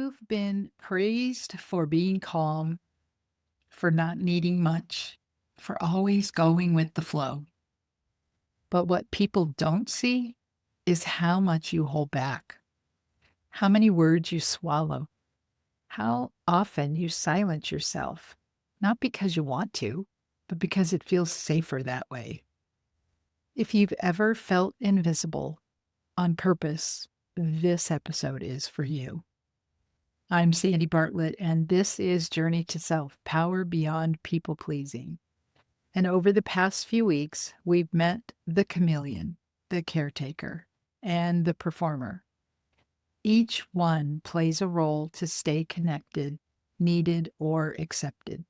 You've been praised for being calm, for not needing much, for always going with the flow. But what people don't see is how much you hold back, how many words you swallow, how often you silence yourself, not because you want to, but because it feels safer that way. If you've ever felt invisible on purpose, this episode is for you. I'm Sandy Bartlett, and this is Journey to Self Power Beyond People Pleasing. And over the past few weeks, we've met the chameleon, the caretaker, and the performer. Each one plays a role to stay connected, needed, or accepted.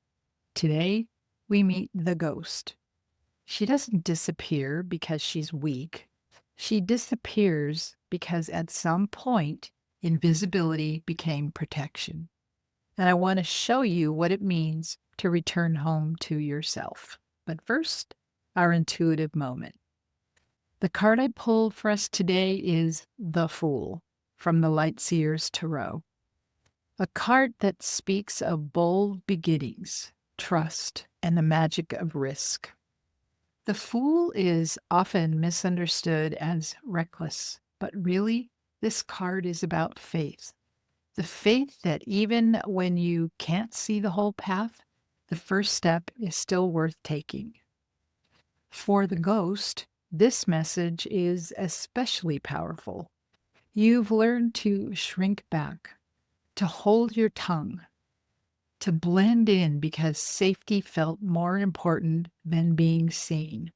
Today, we meet the ghost. She doesn't disappear because she's weak. She disappears because at some point, invisibility became protection. And I want to show you what it means to return home to yourself. But first, our intuitive moment. The card I pulled for us today is the Fool from the Lightseer's Tarot, a card that speaks of bold beginnings, trust, and the magic of risk. The Fool is often misunderstood as reckless, but really, this card is about faith. The faith that even when you can't see the whole path, the first step is still worth taking. For the ghost, this message is especially powerful. You've learned to shrink back, to hold your tongue, to blend in because safety felt more important than being seen.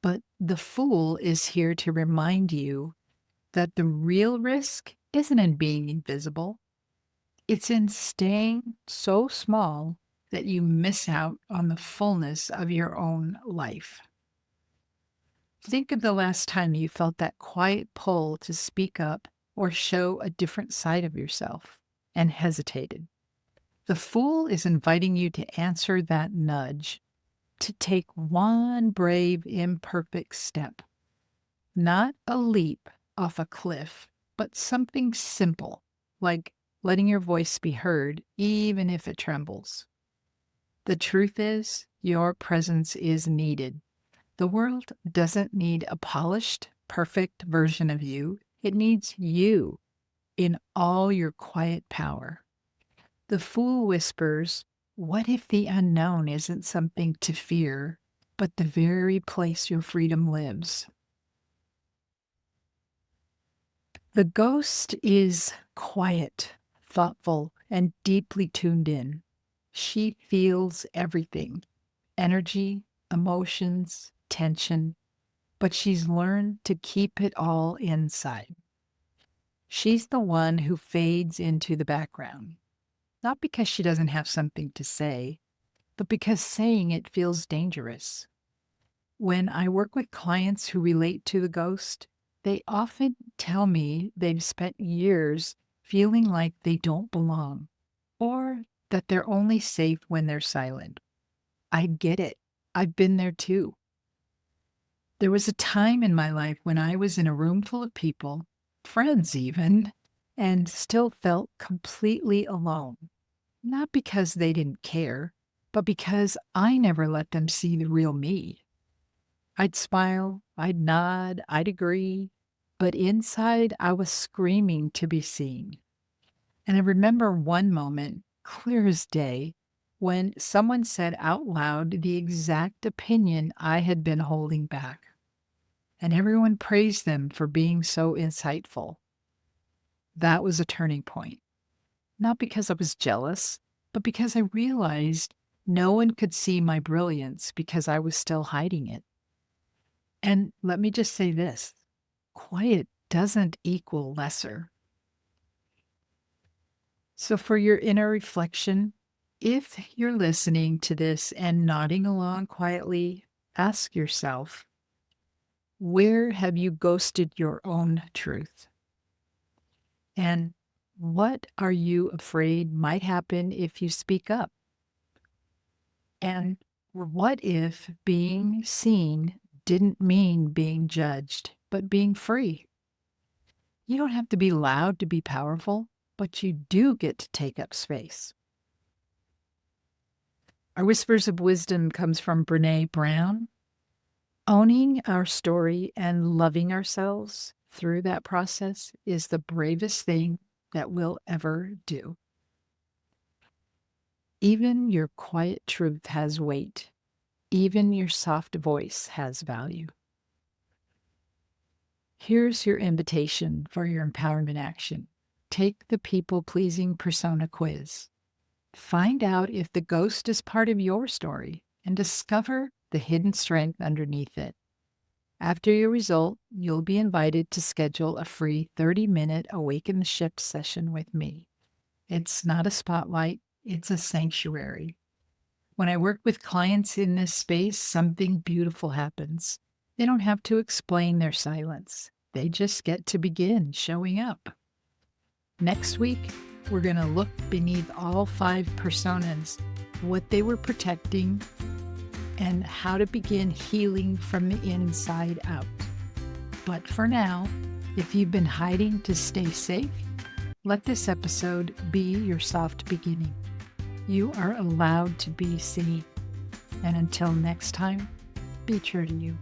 But the Fool is here to remind you that the real risk isn't in being invisible. It's in staying so small that you miss out on the fullness of your own life. Think of the last time you felt that quiet pull to speak up or show a different side of yourself and hesitated. The Fool is inviting you to answer that nudge, to take one brave, imperfect step, not a leap off a cliff, but something simple, like letting your voice be heard, even if it trembles. The truth is, your presence is needed. The world doesn't need a polished, perfect version of you. It needs you in all your quiet power. The Fool whispers, what if the unknown isn't something to fear, but the very place your freedom lives? The ghost is quiet, thoughtful, and deeply tuned in. She feels everything: energy, emotions, tension, but she's learned to keep it all inside. She's the one who fades into the background, not because she doesn't have something to say, but because saying it feels dangerous. When I work with clients who relate to the ghost, they often tell me they've spent years feeling like they don't belong or that they're only safe when they're silent. I get it. I've been there too. There was a time in my life when I was in a room full of people, friends even, and still felt completely alone. Not because they didn't care, but because I never let them see the real me. I'd smile, I'd nod, I'd agree, but inside I was screaming to be seen. And I remember one moment, clear as day, when someone said out loud the exact opinion I had been holding back. And everyone praised them for being so insightful. That was a turning point. Not because I was jealous, but because I realized no one could see my brilliance because I was still hiding it. And let me just say this, quiet doesn't equal lesser. So for your inner reflection, if you're listening to this and nodding along quietly, ask yourself, where have you ghosted your own truth? And what are you afraid might happen if you speak up? And what if being seen didn't mean being judged, but being free? You don't have to be loud to be powerful. but you do get to take up space. Our Whispers of Wisdom comes from Brene Brown. Owning our story and loving ourselves through that process is the bravest thing that we'll ever do. Even your quiet truth has weight. Even your soft voice has value. Here's your invitation for your empowerment action. Take the people-pleasing persona quiz. Find out if the ghost is part of your story and discover the hidden strength underneath it. After your result, you'll be invited to schedule a free 30-minute Awaken the Shift session with me. It's not a spotlight, it's a sanctuary. When I work with clients in this space, something beautiful happens. They don't have to explain their silence. They just get to begin showing up. Next week, we're going to look beneath all 5 personas, what they were protecting, and how to begin healing from the inside out. But for now, if you've been hiding to stay safe, let this episode be your soft beginning. You are allowed to be seen. And until next time, be true to you.